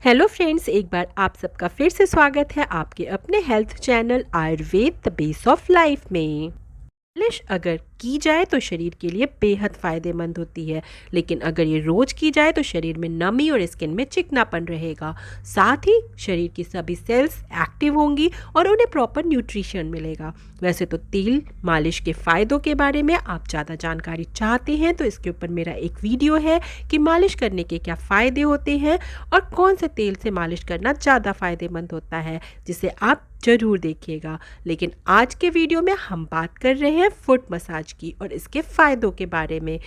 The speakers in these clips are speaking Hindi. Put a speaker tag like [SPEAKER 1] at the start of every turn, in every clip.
[SPEAKER 1] हेलो फ्रेंड्स, एक बार आप सबका फिर से स्वागत है आपके अपने health channel Ayurveda the base of life में। मालिश अगर की जाए तो शरीर के लिए बेहद फ़ायदेमंद होती है, लेकिन अगर ये रोज़ की जाए तो शरीर में नमी और स्किन में चिकनापन रहेगा। साथ ही शरीर की सभी सेल्स एक्टिव होंगी और उन्हें प्रॉपर न्यूट्रिशन मिलेगा। वैसे तो तेल मालिश के फ़ायदों के बारे में आप ज़्यादा जानकारी चाहते हैं तो इसके ऊपर मेरा एक वीडियो है कि मालिश करने के क्या फ़ायदे होते हैं और कौन से तेल से मालिश करना ज़्यादा फ़ायदेमंद होता है, जिसे आप ज़रूर देखिएगा। लेकिन आज के वीडियो में हम बात कर रहे हैं फुट मसाज की और इसके फ़ायदों के बारे में।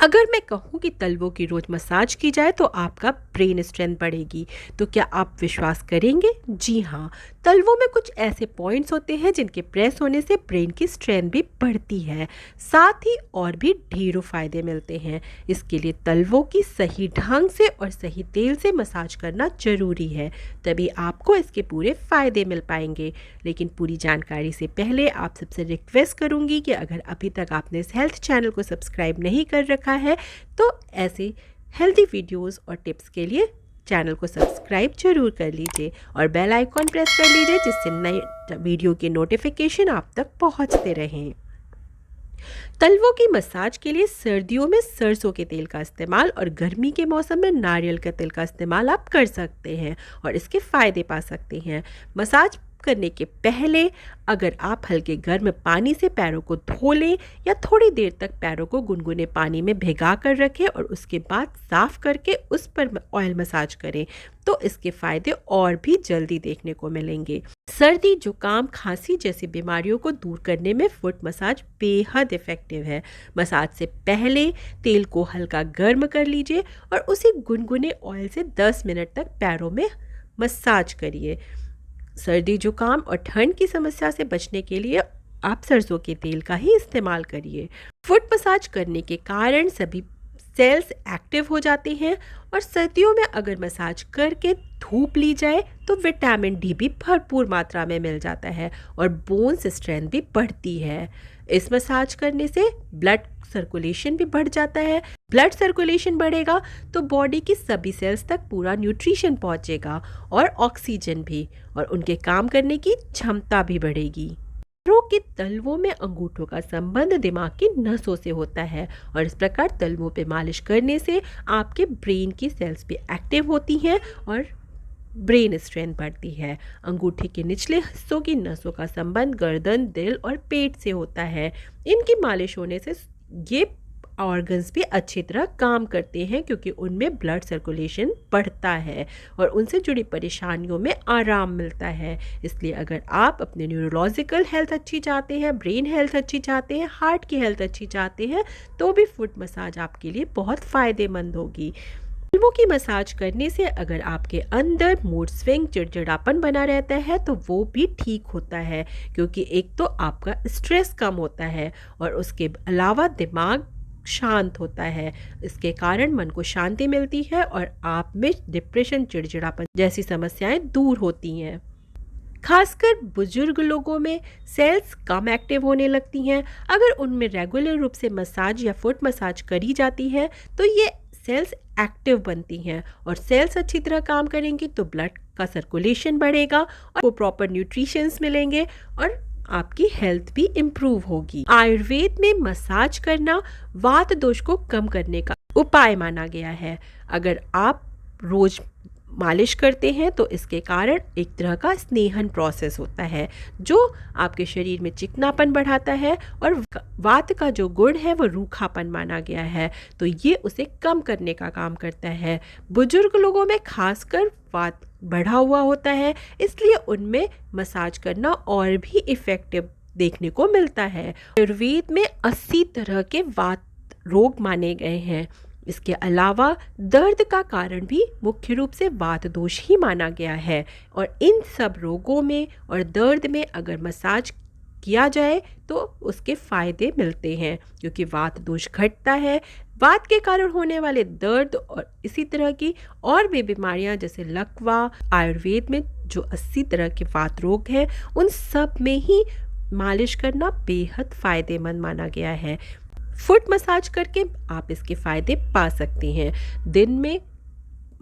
[SPEAKER 1] अगर मैं कहूँ कि तलवों की रोज़ मसाज की जाए तो आपका ब्रेन स्ट्रेंथ बढ़ेगी, तो क्या आप विश्वास करेंगे? जी हाँ, तलवों में कुछ ऐसे पॉइंट्स होते हैं जिनके प्रेस होने से ब्रेन की स्ट्रेंथ भी बढ़ती है। साथ ही और भी ढेरों फ़ायदे मिलते हैं। इसके लिए तलवों की सही ढंग से और सही तेल से मसाज करना ज़रूरी है, तभी आपको इसके पूरे फ़ायदे मिल पाएंगे। लेकिन पूरी जानकारी से पहले आप सबसे रिक्वेस्ट करूँगी कि अगर अभी तक आपने इस हेल्थ चैनल को सब्सक्राइब नहीं कर रखा है तो ऐसे हेल्दी वीडियोस और टिप्स के लिए चैनल को सब्सक्राइब जरूर कर लीजिए और बेल आइकॉन प्रेस कर लीजिए, जिससे नए वीडियो की नोटिफिकेशन आप तक पहुंचते रहें। तलवों की मसाज के लिए सर्दियों में सरसों के तेल का इस्तेमाल और गर्मी के मौसम में नारियल का तेल का इस्तेमाल आप कर सकते हैं और इसके फ़ायदे पा सकते हैं। मसाज करने के पहले अगर आप हल्के गर्म पानी से पैरों को धो लें या थोड़ी देर तक पैरों को गुनगुने पानी में भिगा कर रखें और उसके बाद साफ़ करके उस पर ऑयल मसाज करें तो इसके फ़ायदे और भी जल्दी देखने को मिलेंगे। सर्दी, जुकाम, खांसी जैसी बीमारियों को दूर करने में फुट मसाज बेहद इफ़ेक्टिव है। मसाज से पहले तेल को हल्का गर्म कर लीजिए और उसी गुनगुने ऑयल से 10 मिनट तक पैरों में मसाज करिए। सर्दी, जुकाम और ठंड की समस्या से बचने के लिए आप सरसों के तेल का ही इस्तेमाल करिए। फुट मसाज करने के कारण सभी सेल्स एक्टिव हो जाते हैं और सर्दियों में अगर मसाज करके धूप ली जाए तो विटामिन डी भी भरपूर मात्रा में मिल जाता है और बोन्स स्ट्रेंथ भी बढ़ती है। इस मसाज करने से ब्लड सर्कुलेशन भी बढ़ जाता है। ब्लड सर्कुलेशन बढ़ेगा तो बॉडी की सभी सेल्स तक पूरा न्यूट्रिशन पहुंचेगा और ऑक्सीजन भी, और उनके काम करने की क्षमता भी बढ़ेगी। पैरों के तलवों में अंगूठों का संबंध दिमाग की नसों से होता है और इस प्रकार तलवों पे मालिश करने से आपके ब्रेन की सेल्स भी एक्टिव होती हैं और ब्रेन स्ट्रेंथ बढ़ती है। अंगूठे के निचले हिस्सों की नसों का संबंध गर्दन, दिल और पेट से होता है। इनकी मालिश होने से ये ऑर्गन्स भी अच्छी तरह काम करते हैं क्योंकि उनमें ब्लड सर्कुलेशन बढ़ता है और उनसे जुड़ी परेशानियों में आराम मिलता है। इसलिए अगर आप अपने न्यूरोलॉजिकल हेल्थ अच्छी चाहते हैं, ब्रेन हेल्थ अच्छी चाहते हैं, हार्ट की हेल्थ अच्छी चाहते हैं तो भी फुट मसाज आपके लिए बहुत फ़ायदेमंद होगी। तलवों की मसाज करने से अगर आपके अंदर मूड स्विंग, चिड़चिड़ापन बना रहता है तो वो भी ठीक होता है, क्योंकि एक तो आपका स्ट्रेस कम होता है और उसके अलावा दिमाग शांत होता है। इसके कारण मन को शांति मिलती है और आप में डिप्रेशन, चिड़चिड़ापन जैसी समस्याएं दूर होती हैं। खासकर बुजुर्ग लोगों में सेल्स कम एक्टिव होने लगती हैं। अगर उनमें रेगुलर रूप से मसाज या फुट मसाज करी जाती है तो ये सेल्स एक्टिव बनती हैं और सेल्स अच्छी तरह काम करेंगी तो ब्लड का सर्कुलेशन बढ़ेगा और वो प्रॉपर न्यूट्रिशंस मिलेंगे और आपकी हेल्थ भी इम्प्रूव होगी। आयुर्वेद में मसाज करना वात दोष को कम करने का उपाय माना गया है। अगर आप रोज मालिश करते हैं तो इसके कारण एक तरह का स्नेहन प्रोसेस होता है जो आपके शरीर में चिकनापन बढ़ाता है और वात का जो गुण है वो रूखापन माना गया है, तो ये उसे कम करने का काम करता है। बुजुर्ग लोगों में खासकर वात बढ़ा हुआ होता है, इसलिए उनमें मसाज करना और भी इफ़ेक्टिव देखने को मिलता है। आयुर्वेद में 80 तरह के वात रोग माने गए हैं। इसके अलावा दर्द का कारण भी मुख्य रूप से वात दोष ही माना गया है और इन सब रोगों में और दर्द में अगर मसाज किया जाए तो उसके फ़ायदे मिलते हैं, क्योंकि वात दोष घटता है। वात के कारण होने वाले दर्द और इसी तरह की और भी बीमारियां जैसे लकवा, आयुर्वेद में जो 80 तरह के वात रोग हैं उन सब में ही मालिश करना बेहद फ़ायदेमंद माना गया है। फुट मसाज करके आप इसके फ़ायदे पा सकते हैं। दिन में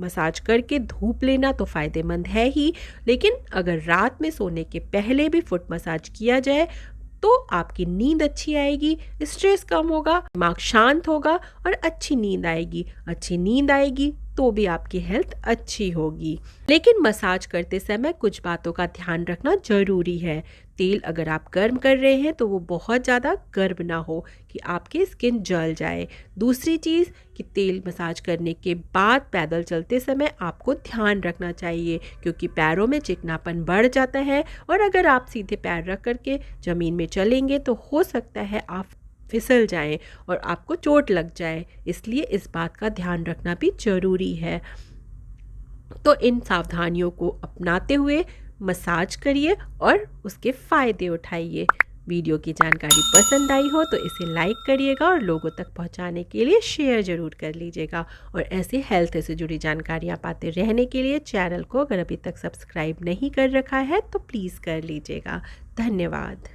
[SPEAKER 1] मसाज करके धूप लेना तो फ़ायदेमंद है ही, लेकिन अगर रात में सोने के पहले भी फुट मसाज किया जाए तो आपकी नींद अच्छी आएगी, स्ट्रेस कम होगा, दिमाग शांत होगा और अच्छी नींद आएगी। अच्छी नींद आएगी तो भी आपकी हेल्थ अच्छी होगी। लेकिन मसाज करते समय कुछ बातों का ध्यान रखना ज़रूरी है। तेल अगर आप गर्म कर रहे हैं तो वो बहुत ज़्यादा गर्म ना हो कि आपकी स्किन जल जाए। दूसरी चीज़ कि तेल मसाज करने के बाद पैदल चलते समय आपको ध्यान रखना चाहिए, क्योंकि पैरों में चिकनापन बढ़ जाता है और अगर आप सीधे पैर रख करके ज़मीन में चलेंगे तो हो सकता है आप फिसल जाएं और आपको चोट लग जाए। इसलिए इस बात का ध्यान रखना भी ज़रूरी है। तो इन सावधानियों को अपनाते हुए मसाज करिए और उसके फ़ायदे उठाइए। वीडियो की जानकारी पसंद आई हो तो इसे लाइक करिएगा और लोगों तक पहुंचाने के लिए शेयर ज़रूर कर लीजिएगा। और ऐसे हेल्थ से जुड़ी जानकारियां पाते रहने के लिए चैनल को अगर अभी तक सब्सक्राइब नहीं कर रखा है तो प्लीज़ कर लीजिएगा। धन्यवाद।